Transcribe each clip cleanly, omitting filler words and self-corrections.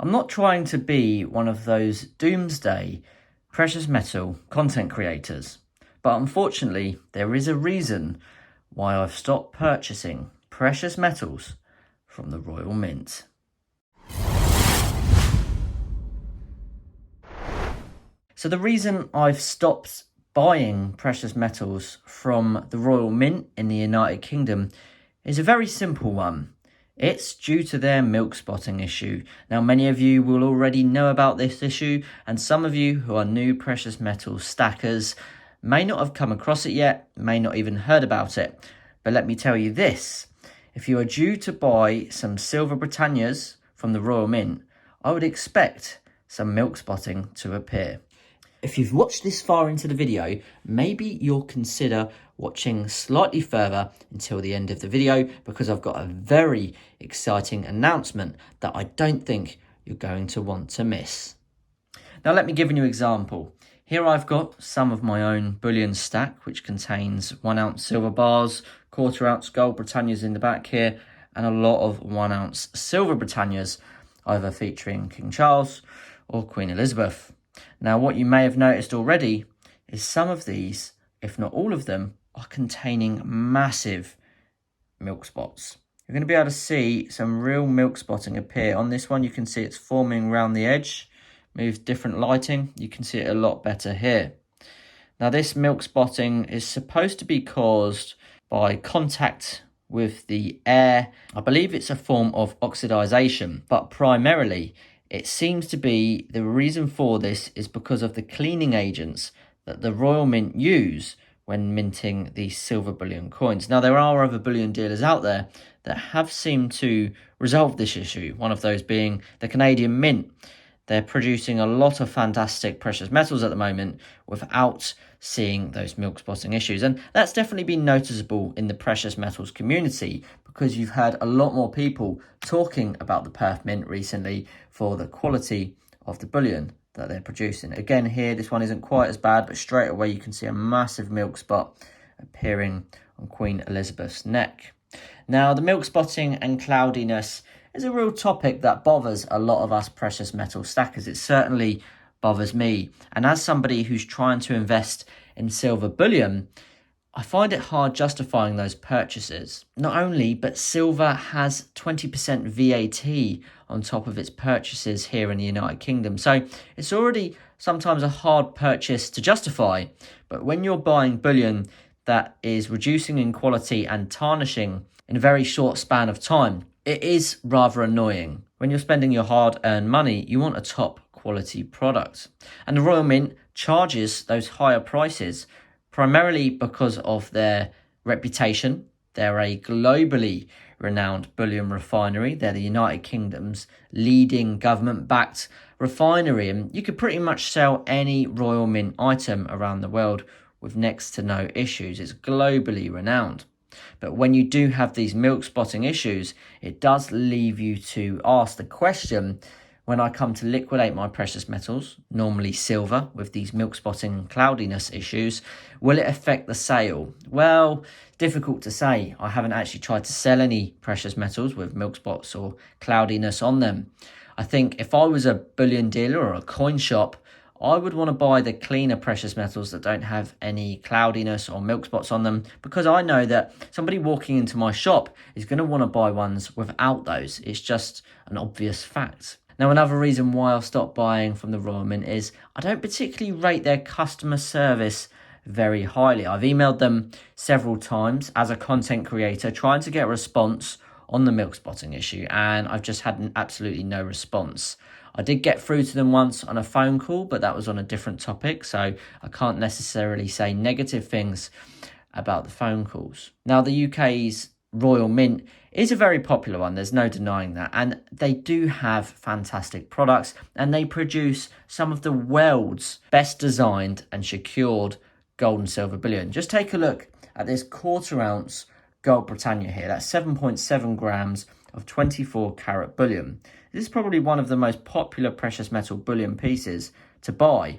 I'm not trying to be one of those doomsday precious metal content creators, but unfortunately there is a reason why I've stopped purchasing precious metals from the Royal Mint. So the reason I've stopped buying precious metals from the Royal Mint in the United Kingdom is a very simple one. It's due to their milk spotting issue. Now, many of you will already know about this issue, and some of you who are new precious metals stackers may not have come across it yet, may not even heard about it. But let me tell you this, if you are due to buy some Silver Britannias from the Royal Mint, I would expect some milk spotting to appear. If you've watched this far into the video, maybe you'll consider watching slightly further until the end of the video, because I've got a very exciting announcement that I don't think you're going to want to miss. Now let me give you an example. Here I've got some of my own bullion stack, which contains 1 ounce silver bars, 1/4 ounce gold Britannias in the back here, and a lot of 1 ounce silver Britannias, either featuring King Charles or Queen Elizabeth. Now, what you may have noticed already is some of these, if not all of them, are containing massive milk spots. You're going to be able to see some real milk spotting appear. On this one, you can see it's forming around the edge. Move different lighting, you can see it a lot better here. Now, this milk spotting is supposed to be caused by contact with the air. I believe it's a form of oxidization, but primarily it seems to be the reason for this is because of the cleaning agents that the Royal Mint use when minting these silver bullion coins. Now, there are other bullion dealers out there that have seemed to resolve this issue, one of those being the Canadian Mint. They're producing a lot of fantastic precious metals at the moment without seeing those milk spotting issues. And that's definitely been noticeable in the precious metals community, because you've heard a lot more people talking about the Perth Mint recently for the quality of the bullion that they're producing. Again, here, this one isn't quite as bad, but straight away you can see a massive milk spot appearing on Queen Elizabeth's neck. Now, the milk spotting and cloudiness is a real topic that bothers a lot of us precious metal stackers. It certainly bothers me. And as somebody who's trying to invest in silver bullion, I find it hard justifying those purchases. Not only, but silver has 20% VAT on top of its purchases here in the United Kingdom. So it's already sometimes a hard purchase to justify. But when you're buying bullion that is reducing in quality and tarnishing in a very short span of time, it is rather annoying. When you're spending your hard-earned money, you want a top quality product. And the Royal Mint charges those higher prices primarily because of their reputation. They're a globally renowned bullion refinery. They're the United Kingdom's leading government-backed refinery. And you could pretty much sell any Royal Mint item around the world with next to no issues. It's globally renowned. But when you do have these milk spotting issues, it does leave you to ask the question, when I come to liquidate my precious metals, normally silver, with these milk spotting and cloudiness issues, will it affect the sale? Well, difficult to say. I haven't actually tried to sell any precious metals with milk spots or cloudiness on them. I think if I was a bullion dealer or a coin shop, I would want to buy the cleaner precious metals that don't have any cloudiness or milk spots on them, because I know that somebody walking into my shop is going to want to buy ones without those. It's just an obvious fact. Now, another reason why I've stopped buying from the Royal Mint is I don't particularly rate their customer service very highly. I've emailed them several times as a content creator trying to get a response on the milk spotting issue, and I've just had absolutely no response. I did get through to them once on a phone call, but that was on a different topic, so I can't necessarily say negative things about the phone calls. Now, the UK's Royal Mint is a very popular one, there's no denying that, and they do have fantastic products, and they produce some of the world's best designed and secured gold and silver bullion. Just take a look at this 1/4 ounce gold Britannia here. That's 7.7 grams of 24 karat bullion. This is probably one of the most popular precious metal bullion pieces to buy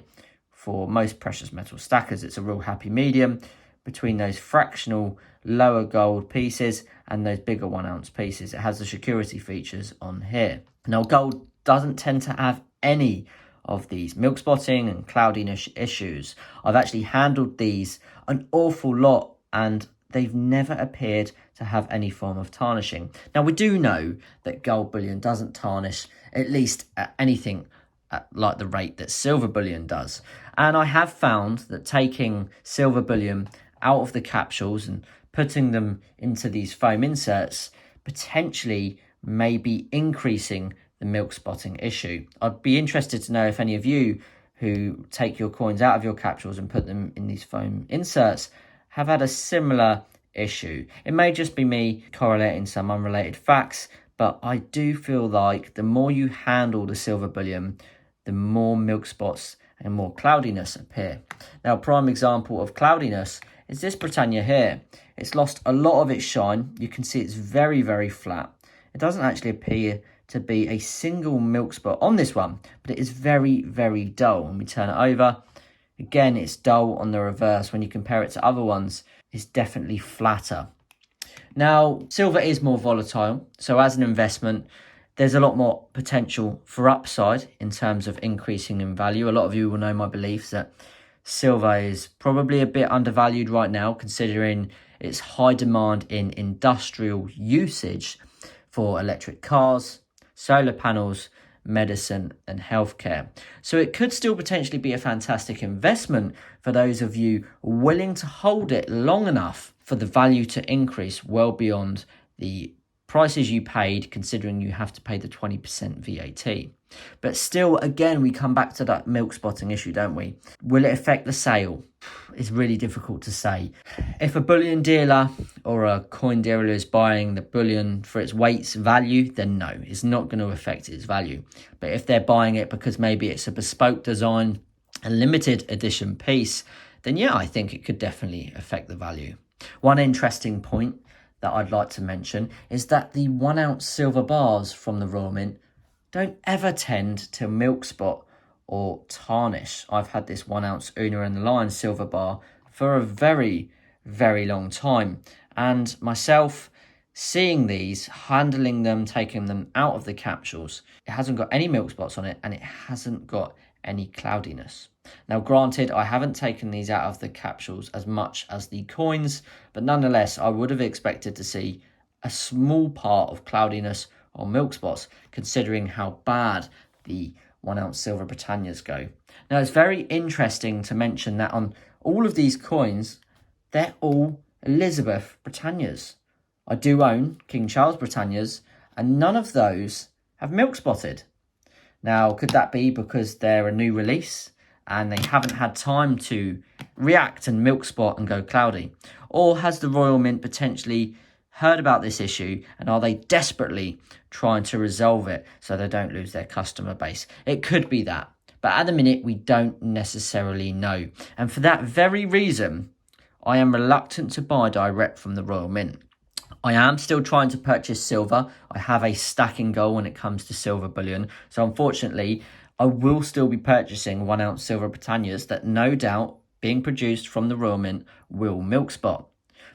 for most precious metal stackers. It's a real happy medium between those fractional lower gold pieces and those bigger 1 ounce pieces. It has the security features on here. Now, gold doesn't tend to have any of these milk spotting and cloudiness issues. I've actually handled these an awful lot and they've never appeared to have any form of tarnishing. Now, we do know that gold bullion doesn't tarnish, at least at anything like the rate that silver bullion does. And I have found that taking silver bullion out of the capsules and putting them into these foam inserts potentially may be increasing the milk spotting issue. I'd be interested to know if any of you who take your coins out of your capsules and put them in these foam inserts have had a similar issue. It may just be me correlating some unrelated facts, but I do feel like the more you handle the silver bullion, the more milk spots and more cloudiness appear. Now, a prime example of cloudiness is this Britannia here. It's lost a lot of its shine. You can see it's very, very flat. It doesn't actually appear to be a single milk spot on this one, but it is very, very dull. When we turn it over, again, it's dull on the reverse. When you compare it to other ones, it's definitely flatter. Now, silver is more volatile, so as an investment, there's a lot more potential for upside in terms of increasing in value. A lot of you will know my beliefs that silver is probably a bit undervalued right now, considering its high demand in industrial usage for electric cars, solar panels, medicine and healthcare. So it could still potentially be a fantastic investment for those of you willing to hold it long enough for the value to increase well beyond the prices you paid, considering you have to pay the 20% VAT. But still, again, we come back to that milk spotting issue, don't we? Will it affect the sale? It's really difficult to say. If a bullion dealer or a coin dealer is buying the bullion for its weight's value, then no, it's not going to affect its value. But if they're buying it because maybe it's a bespoke design, a limited edition piece, then yeah, I think it could definitely affect the value. One interesting point that I'd like to mention is that the 1 ounce silver bars from the Royal Mint don't ever tend to milk spot or tarnish. I've had this 1 ounce Una and the Lion silver bar for a very, very long time. And myself, seeing these, handling them, taking them out of the capsules, it hasn't got any milk spots on it and it hasn't got any cloudiness. Now, granted, I haven't taken these out of the capsules as much as the coins, but nonetheless, I would have expected to see a small part of cloudiness or milk spots, considering how bad the 1 ounce Silver Britannias go. Now, it's very interesting to mention that on all of these coins, they're all Elizabeth Britannias. I do own King Charles Britannias, and none of those have milk spotted. Now, could that be because they're a new release and they haven't had time to react and milk spot and go cloudy? Or has the Royal Mint potentially heard about this issue and are they desperately trying to resolve it so they don't lose their customer base? It could be that, but at the minute we don't necessarily know. And for that very reason, I am reluctant to buy direct from the Royal Mint. I am still trying to purchase silver. I have a stacking goal when it comes to silver bullion. So unfortunately, I will still be purchasing 1 ounce Silver Britannias that no doubt being produced from the Royal Mint will milk spot.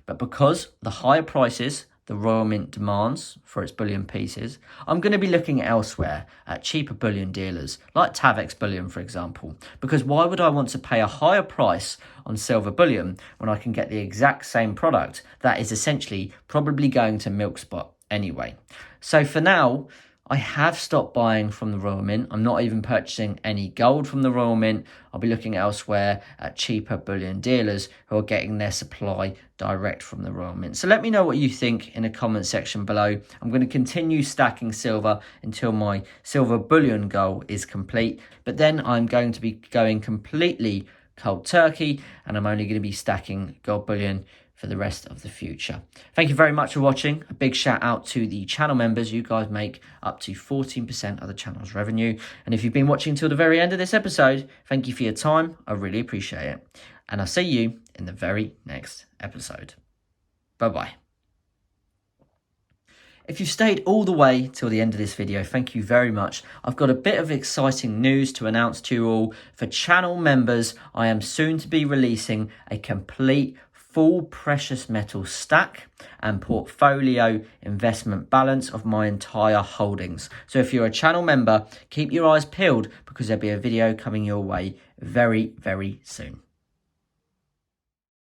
But because the higher prices the Royal Mint demands for its bullion pieces, I'm going to be looking elsewhere at cheaper bullion dealers, like Tavex Bullion, for example. Because why would I want to pay a higher price on silver bullion when I can get the exact same product that is essentially probably going to milk spot anyway? So for now, I have stopped buying from the Royal Mint. I'm not even purchasing any gold from the Royal Mint. I'll be looking elsewhere at cheaper bullion dealers who are getting their supply direct from the Royal Mint. So let me know what you think in the comment section below. I'm going to continue stacking silver until my silver bullion goal is complete. But then I'm going to be going completely cold turkey and I'm only going to be stacking gold bullion for the rest of the future. Thank you very much for watching. A big shout out to the channel members. You guys make up to 14% of the channel's revenue. And if you've been watching till the very end of this episode, thank you for your time. I really appreciate it. And I'll see you in the very next episode. Bye-bye. If you stayed all the way till the end of this video, thank you very much. I've got a bit of exciting news to announce to you all. For channel members, I am soon to be releasing a complete full precious metal stack and portfolio investment balance of my entire holdings. So if you're a channel member, keep your eyes peeled because there'll be a video coming your way very, very soon.